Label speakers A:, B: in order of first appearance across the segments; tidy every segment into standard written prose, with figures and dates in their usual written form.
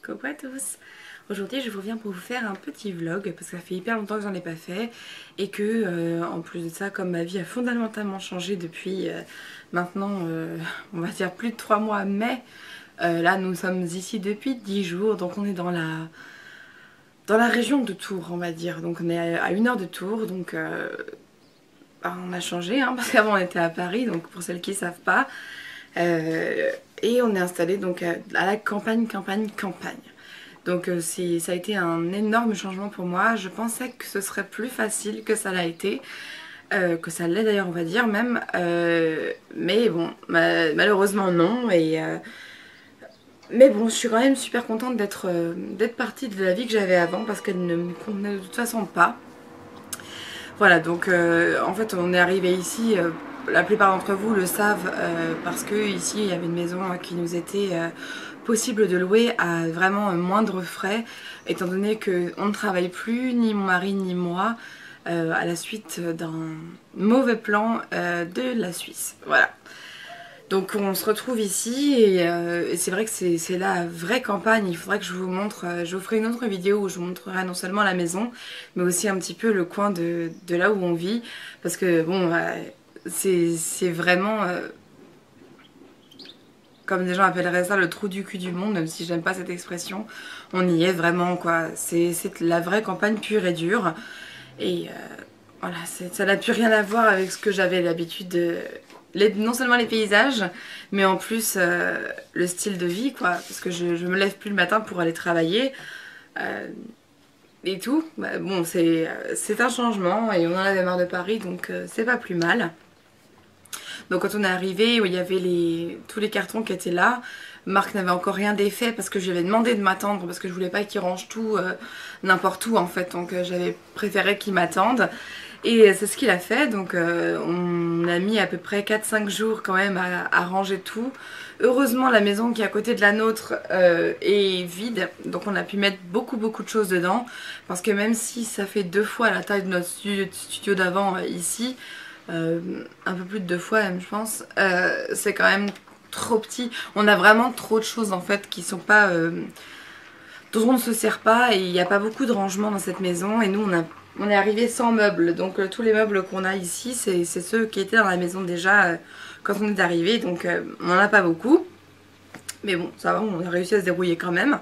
A: Coucou à tous. Aujourd'hui je reviens pour vous faire un petit vlog parce que ça fait hyper longtemps que j'en ai pas fait et que en plus de ça, comme ma vie a fondamentalement changé depuis maintenant on va dire plus de 3 mois, mais là nous sommes ici depuis 10 jours, donc on est dans la région de Tours, on va dire, donc on est à 1 heure de Tours, donc on a changé hein, parce qu'avant on était à Paris, donc pour celles qui ne savent pas. Et on est installé donc à la campagne. Donc ça a été un énorme changement pour moi. Je pensais que ce serait plus facile que ça l'a été, que ça l'est d'ailleurs on va dire même, mais bon malheureusement non. Mais bon, je suis quand même super contente d'être partie de la vie que j'avais avant parce qu'elle ne me convenait de toute façon pas. Voilà, donc en fait on est arrivé ici, la plupart d'entre vous le savent, parce que ici il y avait une maison qui nous était possible de louer à vraiment moindre frais, étant donné qu'on ne travaille plus, ni mon mari ni moi, à la suite d'un mauvais plan de la Suisse. Voilà. Donc on se retrouve ici et c'est vrai que c'est la vraie campagne. Il faudrait que je vous montre, je vous ferai une autre vidéo où je vous montrerai non seulement la maison mais aussi un petit peu le coin de là où on vit, parce que bon c'est vraiment comme des gens appelleraient ça, le trou du cul du monde, même si j'aime pas cette expression. On y est vraiment quoi, c'est la vraie campagne pure et dure et voilà, ça n'a plus rien à voir avec ce que j'avais l'habitude de... non seulement les paysages, mais en plus le style de vie quoi, parce que je me lève plus le matin pour aller travailler et tout. Bah, bon, c'est un changement et on en avait marre de Paris, donc c'est pas plus mal. Donc quand on est arrivé, où il y avait tous les cartons qui étaient là, Marc n'avait encore rien défait parce que je lui avais demandé de m'attendre parce que je voulais pas qu'il range tout n'importe où en fait, donc j'avais préféré qu'il m'attende. Et c'est ce qu'il a fait, donc on a mis à peu près 4-5 jours quand même à ranger tout. Heureusement la maison qui est à côté de la nôtre est vide, donc on a pu mettre beaucoup de choses dedans. Parce que même si ça fait 2 fois la taille de notre studio d'avant ici, un peu plus de 2 fois même je pense, c'est quand même trop petit. On a vraiment trop de choses en fait qui sont pas... dont on ne se sert pas, et il n'y a pas beaucoup de rangement dans cette maison, et nous on est arrivé sans meubles, donc tous les meubles qu'on a ici c'est ceux qui étaient dans la maison déjà quand on est arrivé, donc on n'en a pas beaucoup, mais bon ça va, on a réussi à se débrouiller quand même.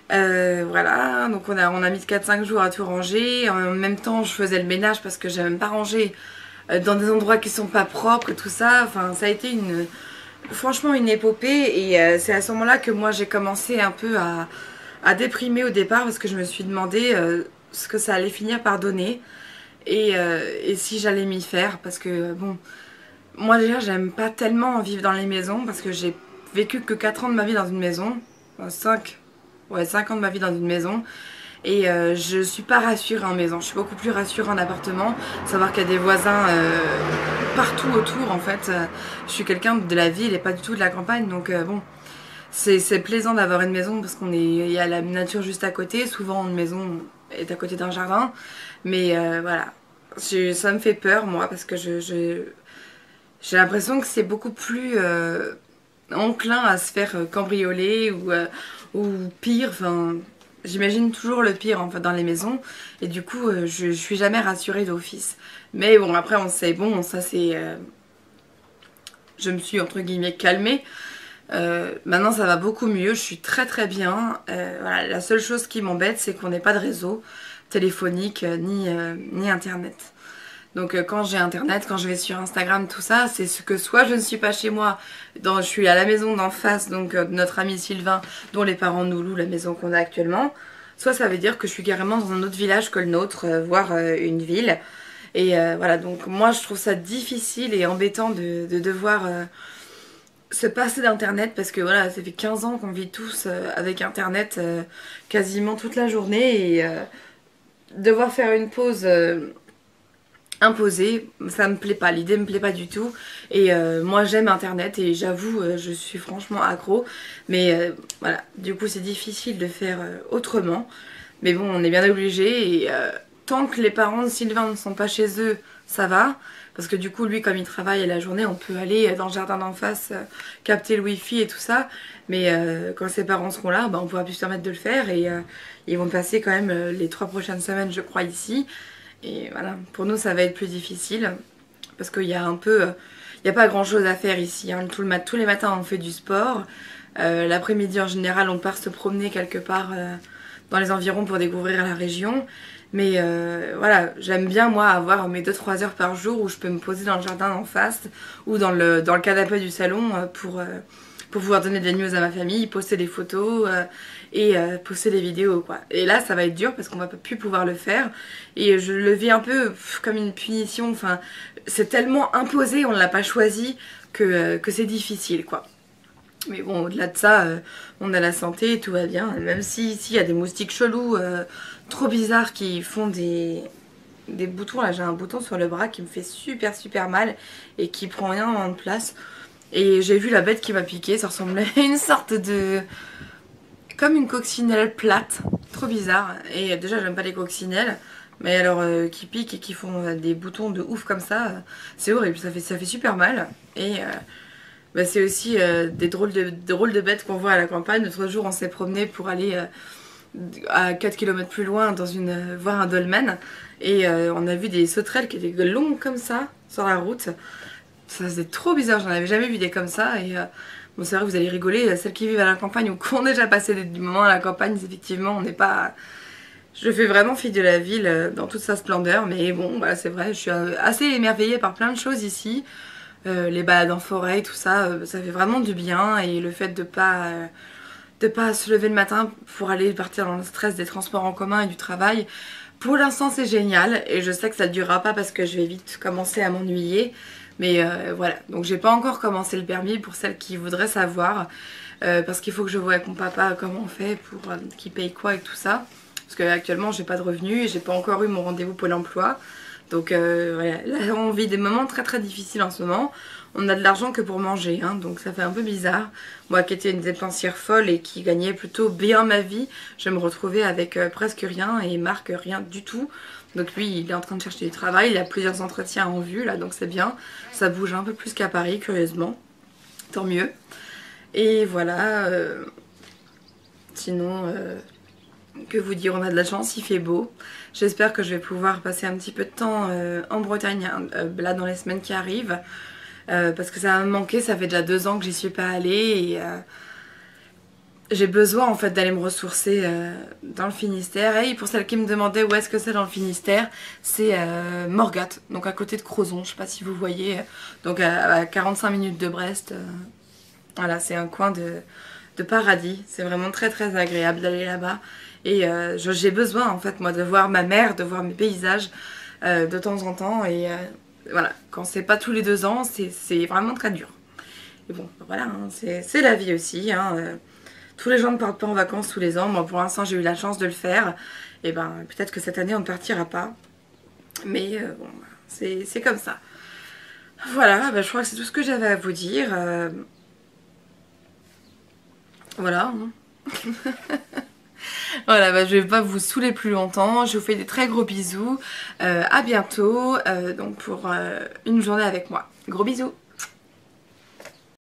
A: Voilà, donc on a mis 4-5 jours à tout ranger. En même temps je faisais le ménage parce que j'aime pas ranger dans des endroits qui sont pas propres et tout ça. Enfin ça a été franchement une épopée, et c'est à ce moment là que moi j'ai commencé un peu à déprimer au départ, parce que je me suis demandé ce que ça allait finir par donner et si j'allais m'y faire, parce que bon, moi déjà j'aime pas tellement vivre dans les maisons parce que j'ai vécu que 4 ans de ma vie dans une maison, 5 ans de ma vie dans une maison, et je suis pas rassurée en maison, je suis beaucoup plus rassurée en appartement. Savoir qu'il y a des voisins partout autour en fait, je suis quelqu'un de la ville et pas du tout de la campagne, donc bon, c'est plaisant d'avoir une maison parce il y a la nature juste à côté. Souvent une maison est à côté d'un jardin, mais voilà, ça me fait peur moi, parce que j'ai l'impression que c'est beaucoup plus enclin à se faire cambrioler ou pire. Enfin, j'imagine toujours le pire en fait dans les maisons, et du coup je suis jamais rassurée d'office. Mais bon, après on sait, bon ça c'est... je me suis entre guillemets calmée. Maintenant ça va beaucoup mieux, je suis très bien. Voilà, la seule chose qui m'embête c'est qu'on n'ait pas de réseau téléphonique ni internet. Donc quand j'ai internet, quand je vais sur Instagram, tout ça, c'est ce que soit je ne suis pas chez moi, je suis à la maison d'en face, donc de notre ami Sylvain, dont les parents nous louent la maison qu'on a actuellement, soit ça veut dire que je suis carrément dans un autre village que le nôtre, voire une ville. Et voilà, donc moi je trouve ça difficile et embêtant de devoir se passer d'internet, parce que voilà, ça fait 15 ans qu'on vit tous avec internet quasiment toute la journée, et devoir faire une pause imposée, ça me plaît pas, l'idée me plaît pas du tout. Et moi j'aime internet et j'avoue je suis franchement accro, mais voilà, du coup c'est difficile de faire autrement, mais bon on est bien obligé. Et tant que les parents de Sylvain ne sont pas chez eux ça va, parce que du coup lui comme il travaille la journée on peut aller dans le jardin d'en face capter le wifi et tout ça, mais quand ses parents seront là bah, on pourra plus se permettre de le faire et ils vont passer quand même les 3 prochaines semaines je crois ici et voilà pour nous ça va être plus difficile parce qu'il y a un peu il n'y a pas grand chose à faire ici hein. Tous les matins on fait du sport, l'après-midi en général on part se promener quelque part dans les environs pour découvrir la région. Mais voilà, j'aime bien moi avoir mes 2-3 heures par jour où je peux me poser dans le jardin en face ou dans le canapé du salon pour pouvoir donner des news à ma famille, poster des photos et poster des vidéos quoi. Et là ça va être dur parce qu'on va plus pouvoir le faire et je le vis un peu comme une punition, enfin c'est tellement imposé, on ne l'a pas choisi que c'est difficile quoi. Mais bon, au-delà de ça, on a la santé et tout va bien. Même si ici, il y a des moustiques chelous, trop bizarres, qui font des boutons. Là, j'ai un bouton sur le bras qui me fait super mal et qui prend énormément de place. Et j'ai vu la bête qui m'a piqué. Ça ressemblait à une sorte de... comme une coccinelle plate. Trop bizarre. Et déjà, j'aime pas les coccinelles. Mais alors, qui piquent et qui font des boutons de ouf comme ça, c'est horrible. Ça fait super mal. Et... bah c'est aussi des drôles de bêtes qu'on voit à la campagne. L'autre jour on s'est promené pour aller à 4 km plus loin voir un dolmen et on a vu des sauterelles qui étaient longues comme ça sur la route. Ça faisait trop bizarre, j'en avais jamais vu des comme ça et bon c'est vrai que vous allez rigoler, celles qui vivent à la campagne ou qui ont déjà passé du moment à la campagne, effectivement on n'est pas... Je fais vraiment fi de la ville dans toute sa splendeur mais bon bah, c'est vrai, je suis assez émerveillée par plein de choses ici. Les balades en forêt, tout ça, ça fait vraiment du bien et le fait de pas se lever le matin pour aller partir dans le stress des transports en commun et du travail, pour l'instant c'est génial et je sais que ça ne durera pas parce que je vais vite commencer à m'ennuyer mais voilà, donc j'ai pas encore commencé le permis pour celles qui voudraient savoir parce qu'il faut que je voie avec mon papa comment on fait pour qui paye quoi et tout ça parce que actuellement j'ai pas de revenus et j'ai pas encore eu mon rendez-vous Pôle emploi. Donc voilà, là on vit des moments très difficiles en ce moment. On a de l'argent que pour manger, hein, donc ça fait un peu bizarre. Moi qui étais une dépensière folle et qui gagnait plutôt bien ma vie, je me retrouvais avec presque rien et Marc rien du tout. Donc lui il est en train de chercher du travail, il a plusieurs entretiens en vue là, donc c'est bien. Ça bouge un peu plus qu'à Paris curieusement, tant mieux. Et voilà, sinon... que vous dire, on a de la chance, il fait beau. J'espère que je vais pouvoir passer un petit peu de temps en Bretagne là dans les semaines qui arrivent parce que ça m'a manqué, ça fait déjà 2 ans que j'y suis pas allée et j'ai besoin en fait d'aller me ressourcer dans le Finistère. Et pour celles qui me demandaient où est-ce que c'est dans le Finistère, c'est Morgat, donc à côté de Crozon, je sais pas si vous voyez, donc à 45 minutes de Brest. Voilà, c'est un coin de paradis, c'est vraiment très agréable d'aller là-bas. Et j'ai besoin en fait moi de voir ma mère, de voir mes paysages de temps en temps et voilà, quand c'est pas tous les 2 ans c'est vraiment très dur. Et bon voilà, hein, c'est la vie aussi, hein, tous les gens ne partent pas en vacances tous les ans, moi pour l'instant j'ai eu la chance de le faire et ben peut-être que cette année on ne partira pas mais bon c'est comme ça. Voilà, ben, je crois que c'est tout ce que j'avais à vous dire. Voilà. Voilà, bah, je vais pas vous saouler plus longtemps. Je vous fais des très gros bisous. À bientôt donc pour une journée avec moi. Gros bisous.